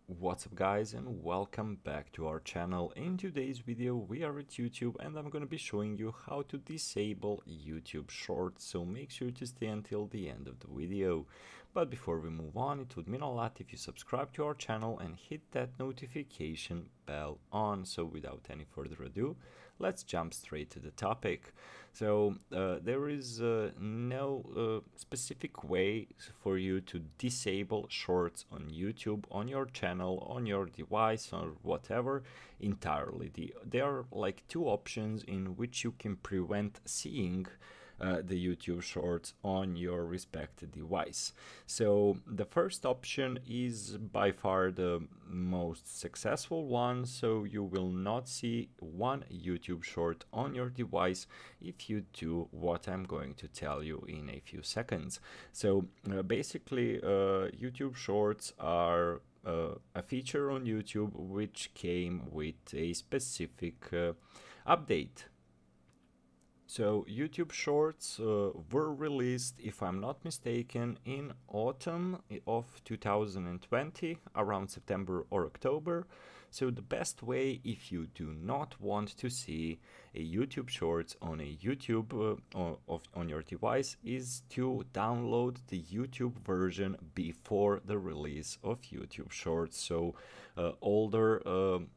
What's up guys, and welcome back to our channel. In today's video we are at YouTube and I'm going to be showing you how to disable YouTube Shorts, so make sure to stay until the end of the video. But before we move on, it would mean a lot if you subscribe to our channel and hit that notification bell on. So without any further ado, let's jump straight to the topic. So there is no specific way for you to disable shorts on YouTube, on your channel, on your device or whatever entirely. There are like two options in which you can prevent seeing the YouTube shorts on your respective device. So the first option is by far the most successful one, so you will not see one YouTube short on your device if you do what I'm going to tell you in a few seconds. So basically YouTube shorts are a feature on YouTube which came with a specific update. So YouTube Shorts were released, if I'm not mistaken, in autumn of 2020, around September or October. So the best way, if you do not want to see a YouTube Shorts on a YouTube on your device, is to download the YouTube version before the release of YouTube Shorts. So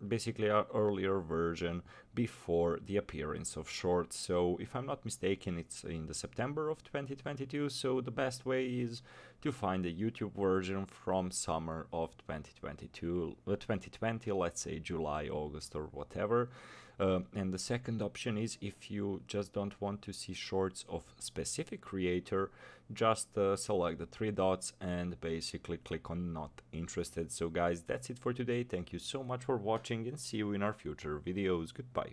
basically an earlier version before the appearance of Shorts. So if I'm not mistaken, it's in the September of 2022. So the best way is to find a YouTube version from summer of 2020, let's say July, August or whatever. And the second option is, if you just don't want to see shorts of specific creator, just select the three dots and basically click on not interested. So guys, that's it for today. Thank you so much for watching and see you in our future videos. Goodbye.